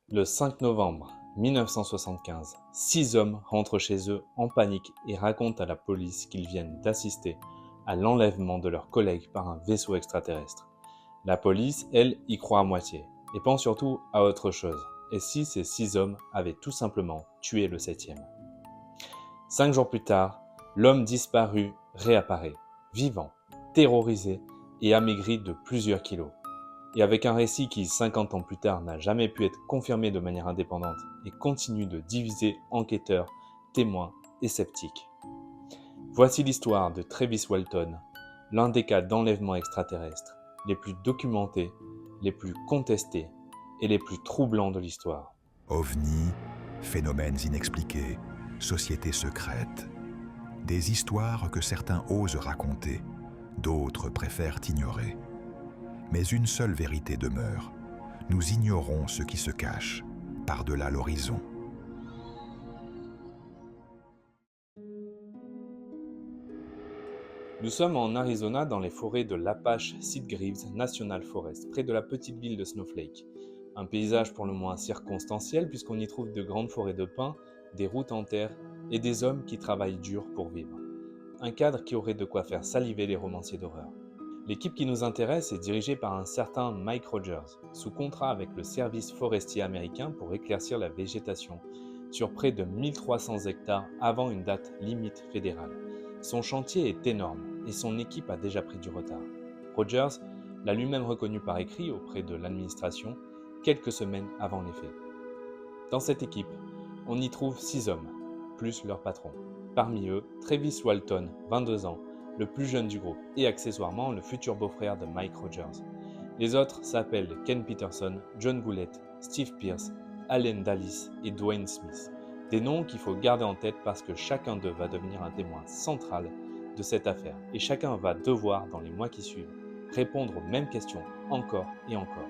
Le 5 novembre 1975, 6 hommes rentrent chez eux en panique et racontent à la police qu'ils viennent d'assister à l'enlèvement de leur collègue par un vaisseau extraterrestre. La police, elle, y croit à moitié et pense surtout à autre chose. Et si ces 6 hommes avaient tout simplement tué le septième? 5 jours plus tard, l'homme disparu réapparaît, vivant, terrorisé et amaigri de plusieurs kilos. Et avec un récit qui, 50 ans plus tard, n'a jamais pu être confirmé de manière indépendante et continue de diviser enquêteurs, témoins et sceptiques. Voici l'histoire de Travis Walton, l'un des cas d'enlèvement extraterrestre les plus documentés, les plus contestés et les plus troublants de l'histoire. OVNI, phénomènes inexpliqués, sociétés secrètes. Des histoires que certains osent raconter, d'autres préfèrent ignorer. Mais une seule vérité demeure. Nous ignorons ce qui se cache par-delà l'horizon. Nous sommes en Arizona dans les forêts de l'Apache Sitgreaves National Forest, près de la petite ville de Snowflake. Un paysage pour le moins circonstanciel puisqu'on y trouve de grandes forêts de pins, des routes en terre et des hommes qui travaillent dur pour vivre. Un cadre qui aurait de quoi faire saliver les romanciers d'horreur. L'équipe qui nous intéresse est dirigée par un certain Mike Rogers, sous contrat avec le service forestier américain pour éclaircir la végétation sur près de 1300 hectares avant une date limite fédérale. Son chantier est énorme et son équipe a déjà pris du retard. Rogers l'a lui-même reconnu par écrit auprès de l'administration quelques semaines avant les faits. Dans cette équipe, on y trouve 6 hommes, plus leur patron. Parmi eux, Travis Walton, 22 ans, le plus jeune du groupe, et accessoirement le futur beau-frère de Mike Rogers. Les autres s'appellent Ken Peterson, John Goulet, Steve Pierce, Allen Dallis et Dwayne Smith. Des noms qu'il faut garder en tête parce que chacun d'eux va devenir un témoin central de cette affaire et chacun va devoir, dans les mois qui suivent, répondre aux mêmes questions encore et encore.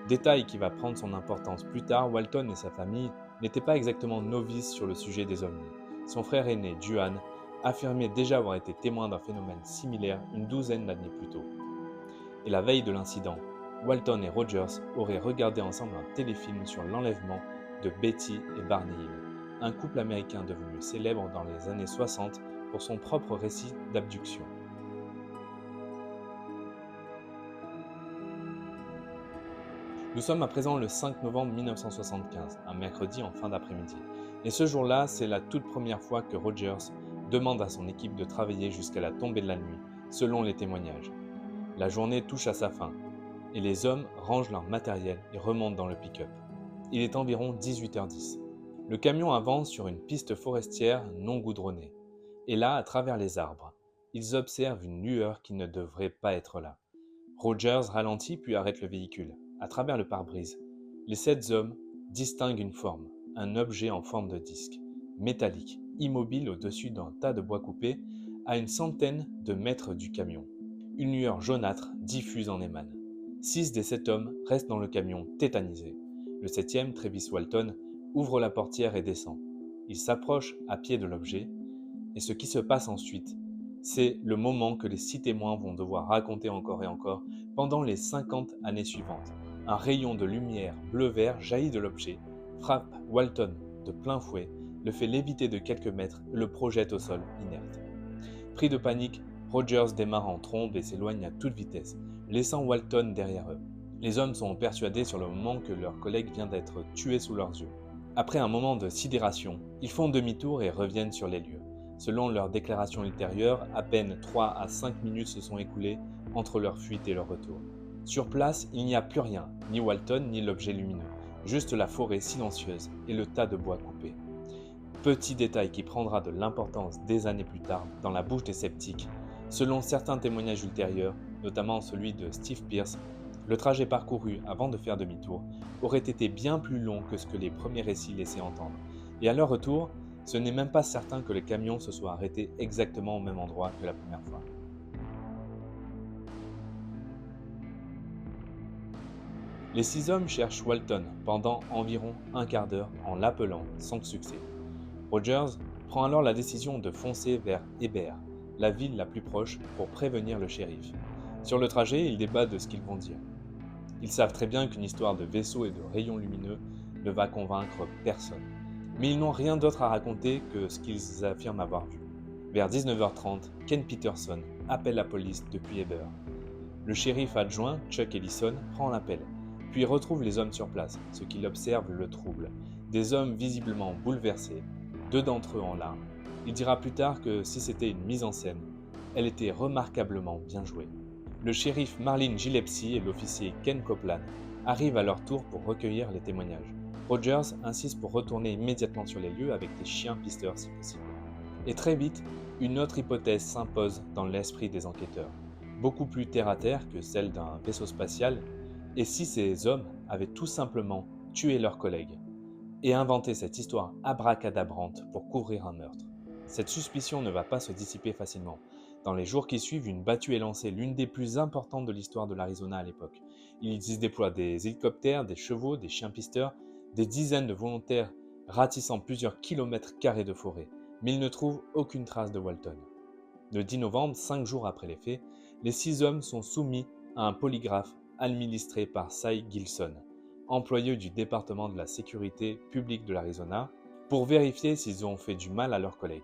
Détail qui va prendre son importance plus tard, Walton et sa famille n'étaient pas exactement novices sur le sujet des ovnis. Son frère aîné, Juan, affirmait déjà avoir été témoin d'un phénomène similaire une douzaine d'années plus tôt. Et la veille de l'incident, Walton et Rogers auraient regardé ensemble un téléfilm sur l'enlèvement de Betty et Barney Hill, un couple américain devenu célèbre dans les années 60 pour son propre récit d'abduction. Nous sommes à présent le 5 novembre 1975, un mercredi en fin d'après-midi. Et ce jour-là, c'est la toute première fois que Rogers demande à son équipe de travailler jusqu'à la tombée de la nuit, selon les témoignages. La journée touche à sa fin, et les hommes rangent leur matériel et remontent dans le pick-up. Il est environ 18h10. Le camion avance sur une piste forestière non goudronnée. Et là, à travers les arbres, ils observent une lueur qui ne devrait pas être là. Rogers ralentit puis arrête le véhicule. À travers le pare-brise, les 7 hommes distinguent une forme, un objet en forme de disque, métallique, immobile au-dessus d'un tas de bois coupé, à une centaine de mètres du camion. Une lueur jaunâtre diffuse en émane. 6 des 7 hommes restent dans le camion, tétanisés. Le 7e, Travis Walton, ouvre la portière et descend. Il s'approche à pied de l'objet, et ce qui se passe ensuite, c'est le moment que les 6 témoins vont devoir raconter encore et encore pendant les 50 années suivantes. Un rayon de lumière bleu-vert jaillit de l'objet, frappe Walton de plein fouet, le fait léviter de quelques mètres et le projette au sol inerte. Pris de panique, Rogers démarre en trombe et s'éloigne à toute vitesse, laissant Walton derrière eux. Les hommes sont persuadés sur le moment que leur collègue vient d'être tué sous leurs yeux. Après un moment de sidération, ils font demi-tour et reviennent sur les lieux. Selon leur déclaration ultérieure, à peine 3 à 5 minutes se sont écoulées entre leur fuite et leur retour. Sur place, il n'y a plus rien, ni Walton ni l'objet lumineux, juste la forêt silencieuse et le tas de bois coupé. Petit détail qui prendra de l'importance des années plus tard dans la bouche des sceptiques. Selon certains témoignages ultérieurs, notamment celui de Steve Pierce, le trajet parcouru avant de faire demi-tour aurait été bien plus long que ce que les premiers récits laissaient entendre. Et à leur retour, ce n'est même pas certain que le camion se soit arrêté exactement au même endroit que la première fois. Les 6 hommes cherchent Walton pendant environ un quart d'heure en l'appelant sans succès. Rogers prend alors la décision de foncer vers Hébert, la ville la plus proche, pour prévenir le shérif. Sur le trajet, ils débattent de ce qu'ils vont dire. Ils savent très bien qu'une histoire de vaisseau et de rayons lumineux ne va convaincre personne. Mais ils n'ont rien d'autre à raconter que ce qu'ils affirment avoir vu. Vers 19h30, Ken Peterson appelle la police depuis Heber. Le shérif adjoint, Chuck Ellison, prend l'appel, puis retrouve les hommes sur place, ce qu'il observe le trouble. Des hommes visiblement bouleversés, 2 d'entre eux en larmes. Il dira plus tard que si c'était une mise en scène, elle était remarquablement bien jouée. Le shérif Marlin Gillespie et l'officier Ken Copeland arrivent à leur tour pour recueillir les témoignages. Rogers insiste pour retourner immédiatement sur les lieux avec des chiens pisteurs si possible. Et très vite, une autre hypothèse s'impose dans l'esprit des enquêteurs, beaucoup plus terre-à-terre que celle d'un vaisseau spatial, et si ces hommes avaient tout simplement tué leurs collègues et inventé cette histoire abracadabrante pour couvrir un meurtre. Cette suspicion ne va pas se dissiper facilement. Dans les jours qui suivent, une battue est lancée, l'une des plus importantes de l'histoire de l'Arizona à l'époque. Il y déploie des hélicoptères, des chevaux, des chiens pisteurs, des dizaines de volontaires ratissant plusieurs kilomètres carrés de forêt, mais ils ne trouvent aucune trace de Walton. Le 10 novembre, 5 jours après les faits, les 6 hommes sont soumis à un polygraphe administré par Cy Gilson, employé du département de la sécurité publique de l'Arizona, pour vérifier s'ils ont fait du mal à leurs collègues.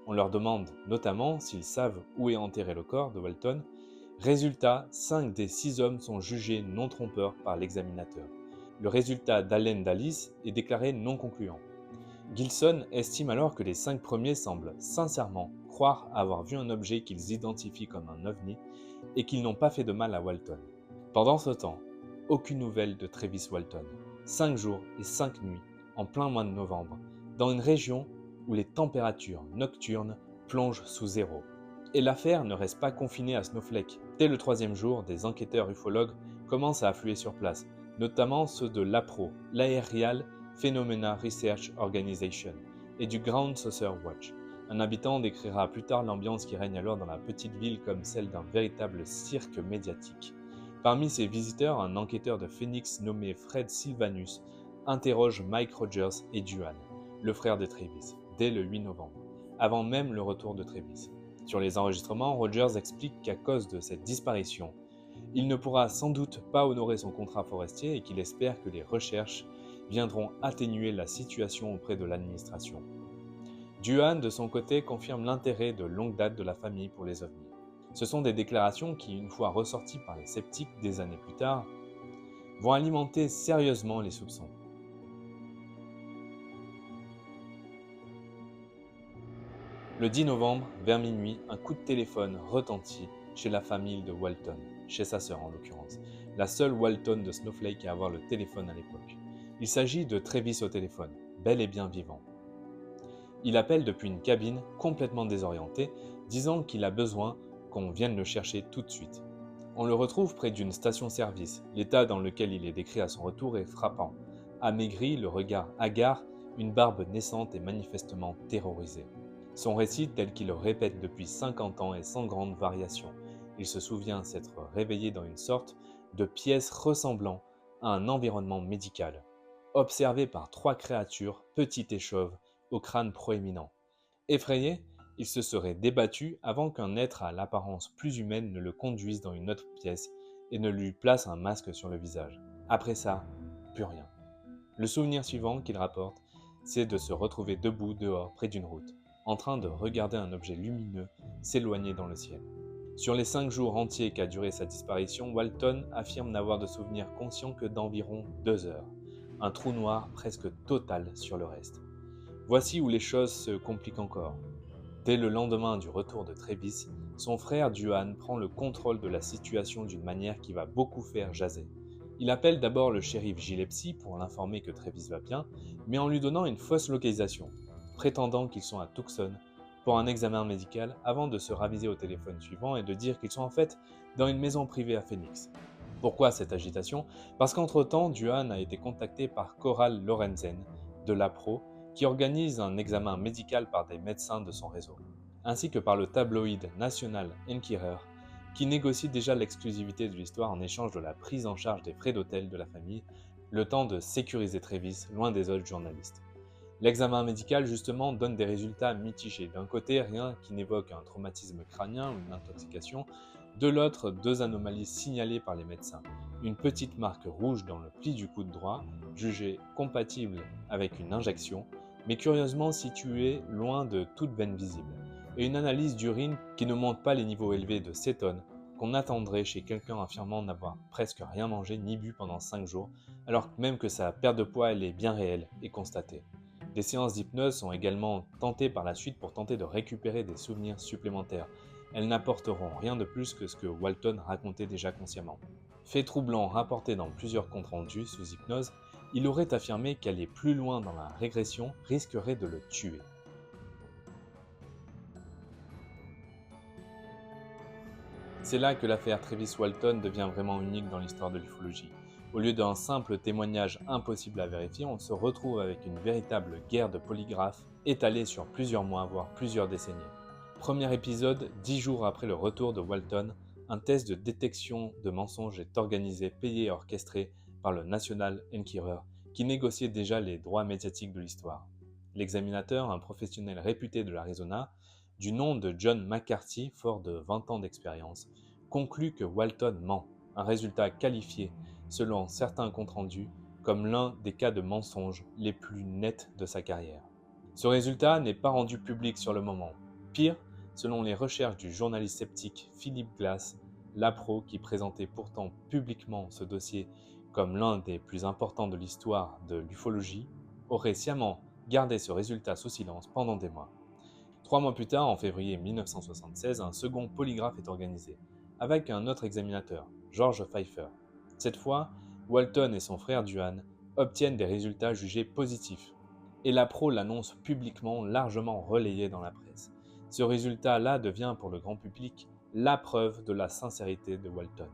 On leur demande notamment s'ils savent où est enterré le corps de Walton. Résultat, 5 des 6 hommes sont jugés non trompeurs par l'examinateur. Le résultat d'Allen Dallis est déclaré non concluant. Gilson estime alors que les 5 premiers semblent sincèrement croire avoir vu un objet qu'ils identifient comme un ovni et qu'ils n'ont pas fait de mal à Walton. Pendant ce temps, aucune nouvelle de Travis Walton. 5 jours et 5 nuits, en plein mois de novembre, dans une région où les températures nocturnes plongent sous zéro. Et l'affaire ne reste pas confinée à Snowflake. Dès le 3e jour, des enquêteurs ufologues commencent à affluer sur place, notamment ceux de l'APRO, l'Aerial Phenomena Research Organization, et du Ground Saucer Watch. Un habitant décrira plus tard l'ambiance qui règne alors dans la petite ville comme celle d'un véritable cirque médiatique. Parmi ces visiteurs, un enquêteur de Phoenix nommé Fred Sylvanus interroge Mike Rogers et Duane, le frère de Travis, dès le 8 novembre, avant même le retour de Travis. Sur les enregistrements, Rogers explique qu'à cause de cette disparition, il ne pourra sans doute pas honorer son contrat forestier et qu'il espère que les recherches viendront atténuer la situation auprès de l'administration. Duane, de son côté, confirme l'intérêt de longue date de la famille pour les ovnis. Ce sont des déclarations qui, une fois ressorties par les sceptiques des années plus tard, vont alimenter sérieusement les soupçons. Le 10 novembre, vers minuit, un coup de téléphone retentit chez la famille de Walton, chez sa sœur en l'occurrence, la seule Walton de Snowflake à avoir le téléphone à l'époque. Il s'agit de Travis au téléphone, bel et bien vivant. Il appelle depuis une cabine complètement désorientée, disant qu'il a besoin qu'on vienne le chercher tout de suite. On le retrouve près d'une station-service. L'état dans lequel il est décrit à son retour est frappant. Amaigri, le regard hagard, une barbe naissante et manifestement terrorisé. Son récit, tel qu'il le répète depuis 50 ans, est sans grande variation. Il se souvient s'être réveillé dans une sorte de pièce ressemblant à un environnement médical, observé par 3 créatures, petites et chauves, au crâne proéminent. Effrayé, il se serait débattu avant qu'un être à l'apparence plus humaine ne le conduise dans une autre pièce et ne lui place un masque sur le visage. Après ça, plus rien. Le souvenir suivant qu'il rapporte, c'est de se retrouver debout dehors près d'une route, en train de regarder un objet lumineux s'éloigner dans le ciel. Sur les 5 jours entiers qu'a duré sa disparition, Walton affirme n'avoir de souvenir conscient que d'environ 2 heures. Un trou noir presque total sur le reste. Voici où les choses se compliquent encore. Dès le lendemain du retour de Travis, son frère Duane prend le contrôle de la situation d'une manière qui va beaucoup faire jaser. Il appelle d'abord le shérif Gillespie pour l'informer que Travis va bien, mais en lui donnant une fausse localisation, prétendant qu'ils sont à Tucson pour un examen médical avant de se raviser au téléphone suivant et de dire qu'ils sont en fait dans une maison privée à Phoenix. Pourquoi cette agitation ? Parce qu'entre-temps, Duane a été contacté par Coral Lorenzen de l'APRO, qui organise un examen médical par des médecins de son réseau, ainsi que par le tabloïd National Enquirer, qui négocie déjà l'exclusivité de l'histoire en échange de la prise en charge des frais d'hôtel de la famille, le temps de sécuriser Travis loin des autres journalistes. L'examen médical, justement, donne des résultats mitigés. D'un côté, rien qui n'évoque un traumatisme crânien ou une intoxication. De l'autre, deux anomalies signalées par les médecins. Une petite marque rouge dans le pli du coude droit, jugée compatible avec une injection, mais curieusement située loin de toute veine visible. Et une analyse d'urine qui ne montre pas les niveaux élevés de cétone qu'on attendrait chez quelqu'un affirmant n'avoir presque rien mangé ni bu pendant 5 jours, alors même que sa perte de poids elle est bien réelle et constatée. Des séances d'hypnose sont également tentées par la suite pour tenter de récupérer des souvenirs supplémentaires. Elles n'apporteront rien de plus que ce que Walton racontait déjà consciemment. Fait troublant rapporté dans plusieurs comptes rendus sous hypnose, il aurait affirmé qu'aller plus loin dans la régression risquerait de le tuer. C'est là que l'affaire Travis Walton devient vraiment unique dans l'histoire de l'ufologie. Au lieu d'un simple témoignage impossible à vérifier, on se retrouve avec une véritable guerre de polygraphes étalée sur plusieurs mois, voire plusieurs décennies. Premier épisode, 10 jours après le retour de Walton, un test de détection de mensonges est organisé, payé et orchestré par le National Enquirer, qui négociait déjà les droits médiatiques de l'histoire. L'examinateur, un professionnel réputé de l'Arizona, du nom de John McCarthy, fort de 20 ans d'expérience, conclut que Walton ment, un résultat qualifié, selon certains comptes rendus, comme l'un des cas de mensonge les plus nets de sa carrière. Ce résultat n'est pas rendu public sur le moment. Pire, selon les recherches du journaliste sceptique Philip Glass, l'APRO, qui présentait pourtant publiquement ce dossier comme l'un des plus importants de l'histoire de l'ufologie, aurait sciemment gardé ce résultat sous silence pendant des mois. 3 mois plus tard, en février 1976, un second polygraphe est organisé, avec un autre examinateur, George Pfeiffer. Cette fois, Walton et son frère Duane obtiennent des résultats jugés positifs, et l'APRO l'annonce publiquement, largement relayé dans la presse. Ce résultat-là devient pour le grand public la preuve de la sincérité de Walton.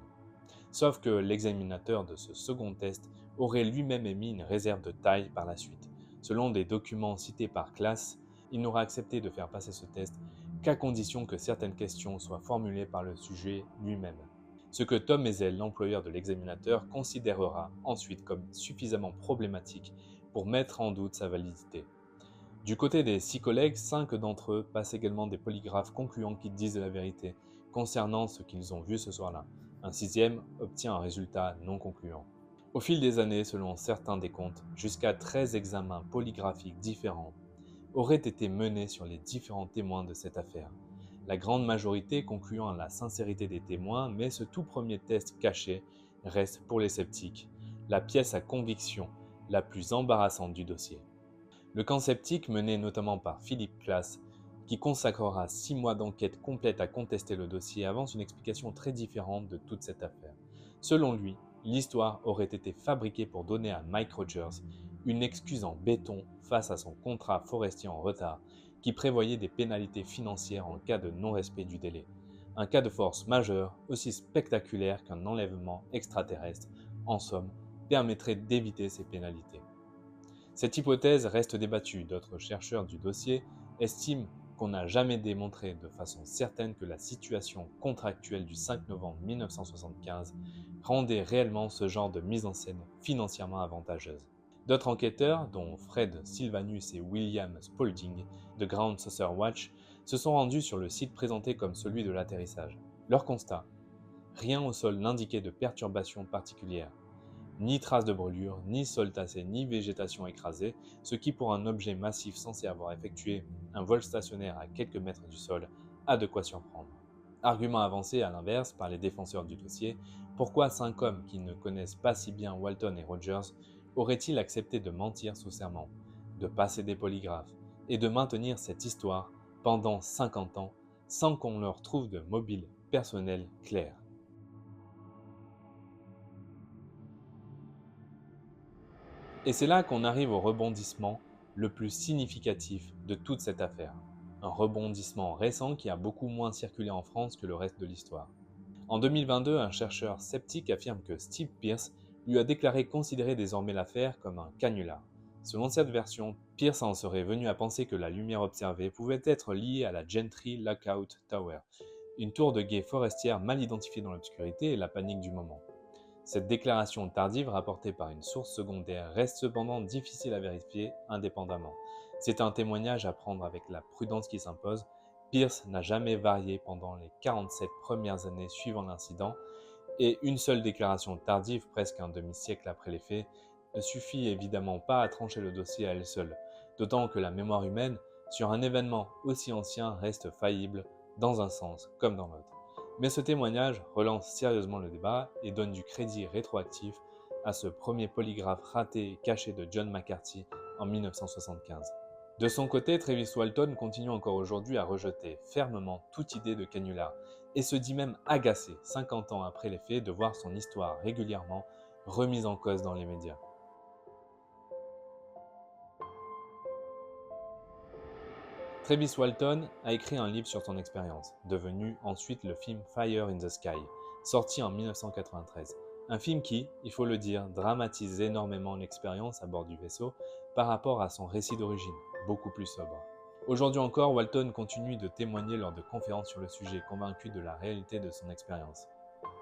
Sauf que l'examinateur de ce second test aurait lui-même émis une réserve de taille par la suite. Selon des documents cités par Glass, il n'aura accepté de faire passer ce test qu'à condition que certaines questions soient formulées par le sujet lui-même. Ce que Tom Mezel, l'employeur de l'examinateur, considérera ensuite comme suffisamment problématique pour mettre en doute sa validité. Du côté des 6 collègues, 5 d'entre eux passent également des polygraphes concluants qui disent la vérité concernant ce qu'ils ont vu ce soir-là. Un 6e obtient un résultat non concluant. Au fil des années, selon certains décomptes, jusqu'à 13 examens polygraphiques différents auraient été menés sur les différents témoins de cette affaire. La grande majorité concluant à la sincérité des témoins, mais ce tout premier test caché reste pour les sceptiques la pièce à conviction la plus embarrassante du dossier. Le camp sceptique, mené notamment par Philip Glass, qui consacrera 6 mois d'enquête complète à contester le dossier, avance une explication très différente de toute cette affaire. Selon lui, l'histoire aurait été fabriquée pour donner à Mike Rogers une excuse en béton face à son contrat forestier en retard, qui prévoyait des pénalités financières en cas de non-respect du délai. Un cas de force majeur, aussi spectaculaire qu'un enlèvement extraterrestre, en somme, permettrait d'éviter ces pénalités. Cette hypothèse reste débattue. D'autres chercheurs du dossier estiment qu'on n'a jamais démontré de façon certaine que la situation contractuelle du 5 novembre 1975 rendait réellement ce genre de mise en scène financièrement avantageuse. D'autres enquêteurs, dont Fred Sylvanus et William Spaulding de Ground Saucer Watch, se sont rendus sur le site présenté comme celui de l'atterrissage. Leur constat: rien au sol n'indiquait de perturbation particulière. Ni traces de brûlure, ni sol tassé, ni végétation écrasée, ce qui pour un objet massif censé avoir effectué un vol stationnaire à quelques mètres du sol a de quoi surprendre. Argument avancé à l'inverse par les défenseurs du dossier, pourquoi 5 hommes qui ne connaissent pas si bien Walton et Rogers auraient-ils accepté de mentir sous serment, de passer des polygraphes et de maintenir cette histoire pendant 50 ans sans qu'on leur trouve de mobile personnel clair? Et c'est là qu'on arrive au rebondissement le plus significatif de toute cette affaire. Un rebondissement récent qui a beaucoup moins circulé en France que le reste de l'histoire. En 2022, un chercheur sceptique affirme que Steve Pierce lui a déclaré considérer désormais l'affaire comme un canular. Selon cette version, Pierce en serait venu à penser que la lumière observée pouvait être liée à la Gentry Lookout Tower, une tour de guet forestière mal identifiée dans l'obscurité et la panique du moment. Cette déclaration tardive rapportée par une source secondaire reste cependant difficile à vérifier indépendamment. C'est un témoignage à prendre avec la prudence qui s'impose. Pierce n'a jamais varié pendant les 47 premières années suivant l'incident, et une seule déclaration tardive, presque un demi-siècle après les faits, ne suffit évidemment pas à trancher le dossier à elle seule, d'autant que la mémoire humaine, sur un événement aussi ancien, reste faillible dans un sens comme dans l'autre. Mais ce témoignage relance sérieusement le débat et donne du crédit rétroactif à ce premier polygraphe raté et caché de John McCarthy en 1975. De son côté, Travis Walton continue encore aujourd'hui à rejeter fermement toute idée de canular et se dit même agacé, 50 ans après les faits, de voir son histoire régulièrement remise en cause dans les médias. Travis Walton a écrit un livre sur son expérience, devenu ensuite le film Fire in the Sky, sorti en 1993. Un film qui, il faut le dire, dramatise énormément l'expérience à bord du vaisseau par rapport à son récit d'origine, beaucoup plus sobre. Aujourd'hui encore, Walton continue de témoigner lors de conférences sur le sujet, convaincu de la réalité de son expérience,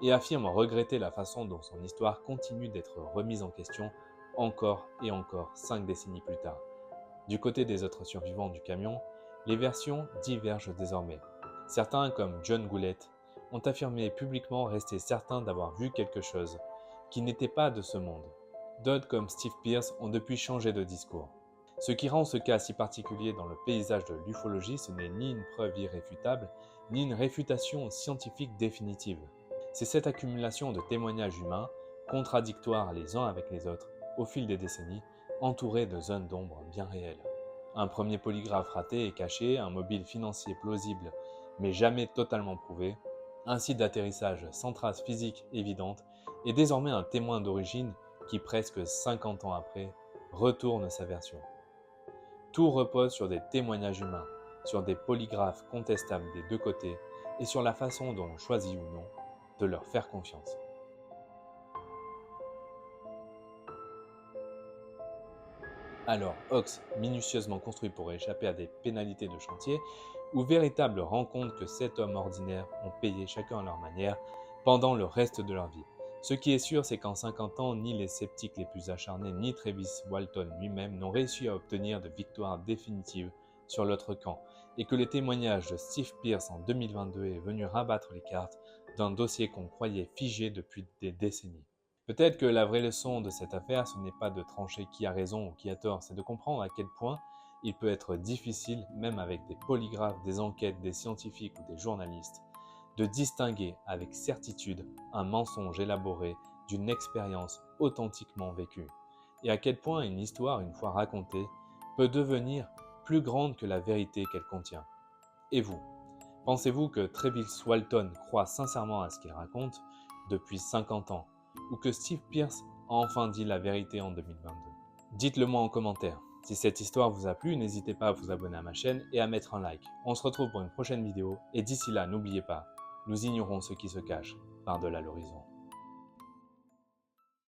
et affirme regretter la façon dont son histoire continue d'être remise en question encore et encore 5 décennies plus tard. Du côté des autres survivants du camion, les versions divergent désormais. Certains, comme John Goulet, ont affirmé publiquement rester certains d'avoir vu quelque chose qui n'était pas de ce monde. D'autres, comme Steve Pierce, ont depuis changé de discours. Ce qui rend ce cas si particulier dans le paysage de l'ufologie, ce n'est ni une preuve irréfutable, ni une réfutation scientifique définitive. C'est cette accumulation de témoignages humains, contradictoires les uns avec les autres, au fil des décennies, entourés de zones d'ombre bien réelles. Un premier polygraphe raté et caché, un mobile financier plausible mais jamais totalement prouvé, un site d'atterrissage sans trace physique évidente et désormais un témoin d'origine qui, presque 50 ans après, retourne sa version. Tout repose sur des témoignages humains, sur des polygraphes contestables des deux côtés et sur la façon dont on choisit ou non de leur faire confiance. Alors, hoax minutieusement construit pour échapper à des pénalités de chantier ou véritable rencontre que 7 hommes ordinaires ont payé chacun à leur manière pendant le reste de leur vie. Ce qui est sûr, c'est qu'en 50 ans, ni les sceptiques les plus acharnés, ni Travis Walton lui-même n'ont réussi à obtenir de victoire définitive sur l'autre camp, et que les témoignages de Steve Pierce en 2022 est venu rabattre les cartes d'un dossier qu'on croyait figé depuis des décennies. Peut-être que la vraie leçon de cette affaire, ce n'est pas de trancher qui a raison ou qui a tort, c'est de comprendre à quel point il peut être difficile, même avec des polygraphes, des enquêtes, des scientifiques ou des journalistes, de distinguer avec certitude un mensonge élaboré d'une expérience authentiquement vécue, et à quel point une histoire, une fois racontée, peut devenir plus grande que la vérité qu'elle contient. Et vous, pensez-vous que Travis Walton croit sincèrement à ce qu'il raconte depuis 50 ans, ou que Steve Pierce a enfin dit la vérité en 2022? Dites-le moi en commentaire. Si cette histoire vous a plu, n'hésitez pas à vous abonner à ma chaîne et à mettre un like. On se retrouve pour une prochaine vidéo, et d'ici là, n'oubliez pas, nous ignorons ce qui se cache par-delà l'horizon.